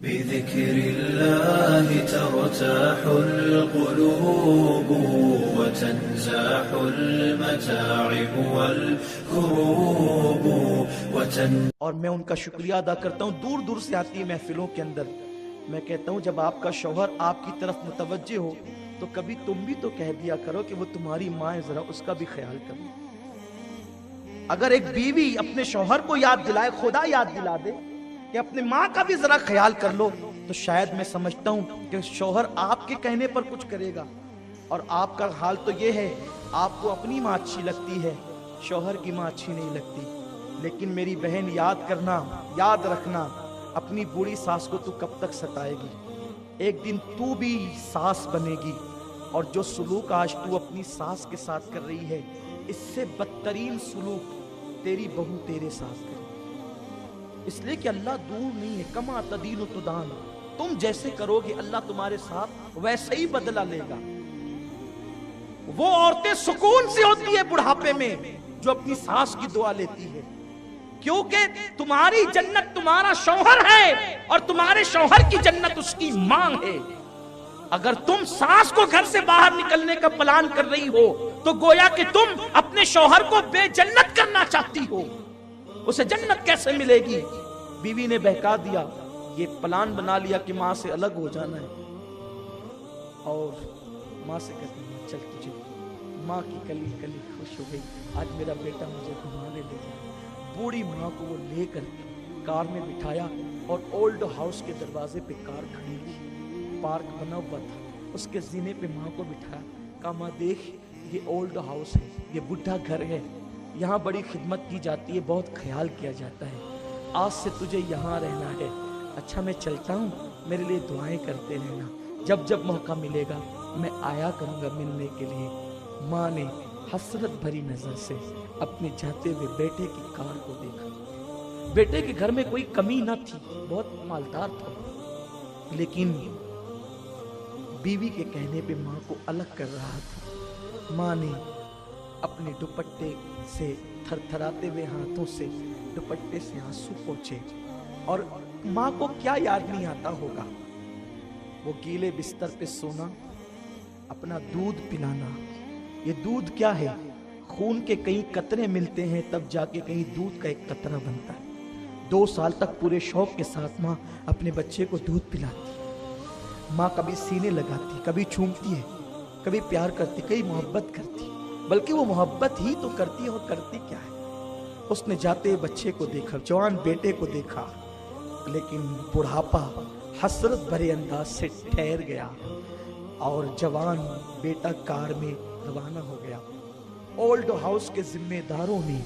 بذكر الله ترتاح القلوب وتنزاح المتاعب والكروب اور میں ان کا شکریہ ادا کرتا ہوں، دور دور سے آتی محفلوں کے اندر میں کہتا ہوں جب آپ کا شوہر آپ کی طرف متوجہ ہو تو کبھی تم بھی تو کہہ دیا کرو کہ وہ تمہاری ماں ہے، ذرا اس کا بھی خیال کرو۔ اگر ایک بیوی اپنے شوہر کو یاد دلائے، خدا یاد دلا دے کہ اپنے ماں کا بھی ذرا خیال کر لو، تو شاید میں سمجھتا ہوں کہ شوہر آپ کے کہنے پر کچھ کرے گا۔ اور آپ کا حال تو یہ ہے، آپ کو اپنی ماں اچھی لگتی ہے، شوہر کی ماں اچھی نہیں لگتی۔ لیکن میری بہن یاد کرنا، یاد رکھنا، اپنی بوڑھی ساس کو تو کب تک ستائے گی؟ ایک دن تو بھی ساس بنے گی، اور جو سلوک آج تو اپنی ساس کے ساتھ کر رہی ہے، اس سے بدترین سلوک تیری بہو تیرے ساتھ کرے۔ اس لیے کہ اللہ دور نہیں ہے، کما تدین و تدان، تم جیسے کرو گے اللہ تمہارے ساتھ ویسے ہی بدلہ لے گا۔ وہ عورتیں سکون سے ہوتی ہے بڑھاپے میں جو اپنی ساس کی دعا لیتی ہے، کیونکہ تمہاری جنت تمہارا شوہر ہے اور تمہارے شوہر کی جنت اس کی ماں ہے۔ اگر تم ساس کو گھر سے باہر نکلنے کا پلان کر رہی ہو تو گویا کہ تم اپنے شوہر کو بے جنت کرنا چاہتی ہو۔ اسے جنت کیسے ملے گی؟ بیوی نے بہکا دیا، یہ پلان بنا لیا کہ ماں سے الگ ہو جانا ہے، اور ماں سے کہتی ہے چل تجھے، ماں کی کلی کلی خوش ہو گئی، آج میرا بیٹا مجھے گھمانے لے جائے۔ بوڑھی ماں کو وہ لے کر کار میں بٹھایا اور اولڈ ہاؤس کے دروازے پہ کار کھڑی کی، پارک بنا ہوا تھا، اس کے زینے پہ ماں کو بٹھایا، کہا ماں دیکھ یہ اولڈ ہاؤس ہے، یہ بڈھا گھر ہے، یہاں بڑی خدمت کی جاتی ہے، بہت خیال کیا جاتا ہے، آج سے تجھے یہاں رہنا ہے۔ اچھا میں چلتا ہوں، میرے لیے دعائیں کرتے رہنا، جب جب موقع ملے گا میں آیا کروں گا ملنے کے لیے۔ ماں نے حسرت بھری نظر سے اپنے جاتے ہوئے بیٹے کی کار کو دیکھا۔ بیٹے کے گھر میں کوئی کمی نہ تھی، بہت مالدار تھا، لیکن بیوی کے کہنے پہ ماں کو الگ کر رہا تھا۔ ماں نے اپنے دوپٹے سے تھر تھراتے ہوئے ہاتھوں سے دوپٹے سے آنسو پوچھے، اور ماں کو کیا یاد نہیں آتا ہوگا، وہ گیلے بستر پہ سونا، اپنا دودھ پلانا۔ یہ دودھ کیا ہے؟ خون کے کئی قطرے ملتے ہیں تب جا کے کہیں دودھ کا ایک قطرہ بنتا ہے۔ 2 سال تک پورے شوق کے ساتھ ماں اپنے بچے کو دودھ پلاتی، ماں کبھی سینے لگاتی، کبھی چومتی ہے، کبھی پیار کرتی، کبھی محبت کرتی، بلکہ وہ محبت ہی تو کرتی ہے، اور کرتی کیا ہے؟ اس نے جاتے بچے کو دیکھا، جوان بیٹے کو دیکھا، لیکن بڑھاپا حسرت بھرے انداز سے ٹھہر گیا، اور جوان بیٹا کار میں روانہ ہو گیا۔ اولڈ ہاؤس کے ذمہ داروں نے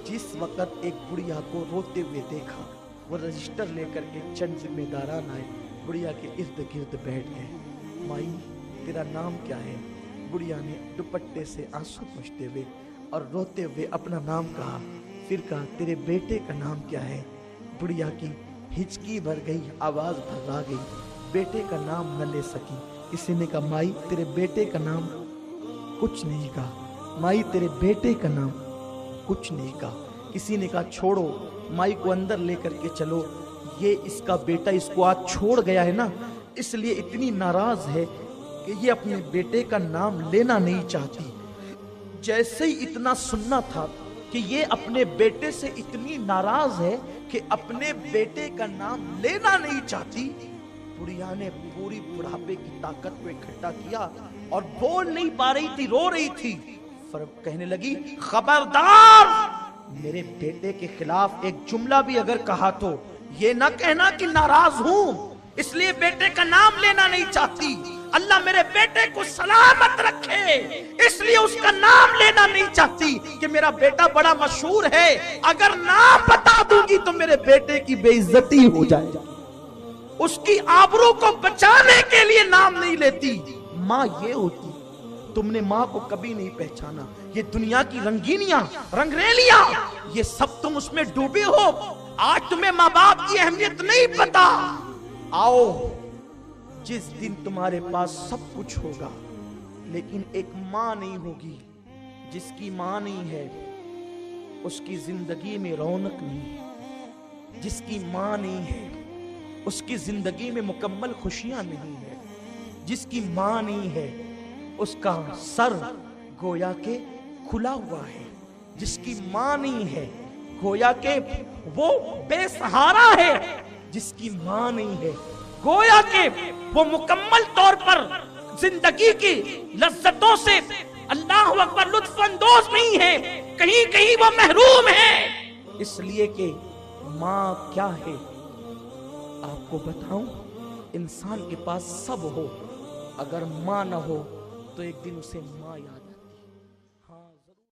جس وقت ایک بڑھیا کو روتے ہوئے دیکھا، وہ رجسٹر لے کر کے چند ذمہ داران آئے، بڑھیا کے ارد گرد بیٹھ گئے۔ مائی تیرا نام کیا ہے؟ بڑھیا نے دوپٹے سے آنسو پوچھتے ہوئے اور روتے ہوئے اپنا نام کہا، پھر کہا تیرے بیٹے کا نام کیا ہے؟ بڑھیا کی ہچکی بھر گئی، آواز بھرا گئی، بیٹے کا نام نہ لے سکی۔ کسی نے کہا مائی تیرے بیٹے کا نام؟ کچھ نہیں کہا۔ مائی تیرے بیٹے کا نام؟ کچھ نہیں کہا۔ کسی نے کہا چھوڑو، مائی کو اندر لے کر کے چلو، یہ اس کا بیٹا اس کو آج چھوڑ گیا ہے نا، اس لیے اتنی ناراض ہے کہ یہ اپنے بیٹے کا نام لینا نہیں چاہتی۔ جیسے ہی اتنا سننا تھا کہ یہ اپنے بیٹے سے اتنی ناراض ہے کہ اپنے بیٹے کا نام لینا نہیں چاہتی، بڑھیا نے پوری بڑھاپے کی طاقت کو اکٹھا کیا اور بول نہیں پا رہی تھی، رو رہی تھی، کہنے لگی خبردار، میرے بیٹے کے خلاف ایک جملہ بھی اگر کہا تو یہ نہ کہنا کہ ناراض ہوں، اس لیے بیٹے کا نام لینا نہیں چاہتی۔ اللہ میرے بیٹے کو سلامت رکھے، اس لیے اس کا نام لینا نہیں چاہتی کہ میرا بیٹا بڑا مشہور ہے، اگر نام بتا دوں گی تو میرے بیٹے کی بے عزتی ہو جائے گی، اس کی آبرو کو بچانے کے لیے نام نہیں لیتی۔ ماں یہ ہوتی، تم نے ماں کو کبھی نہیں پہچانا، یہ دنیا کی رنگینیاں رنگریلیاں یہ سب تم اس میں ڈوبے ہو، آج تمہیں ماں باپ کی اہمیت نہیں پتا۔ آؤ جس دن تمہارے پاس سب کچھ ہوگا لیکن ایک ماں نہیں ہوگی، جس کی ماں نہیں ہے اس کی زندگی میں رونق نہیں، جس کی ماں نہیں ہے اس کی زندگی میں مکمل خوشیاں نہیں ہے. جس کی ماں نہیں ہے اس کا سر گویا کہ کھلا ہوا ہے. جس کی ماں نہیں ہے گویا کہ وہ بے سہارا ہے. جس کی ماں نہیں ہے گویا کہ وہ مکمل طور پر زندگی کی لذتوں سے اللہ اکبر لطف اندوز نہیں ہے, کہیں کہیں وہ محروم ہے. اس لیے کہ ماں کیا ہے آپ کو بتاؤں, انسان کے پاس سب ہو, اگر ماں نہ ہو تو ایک دن اسے ماں یاد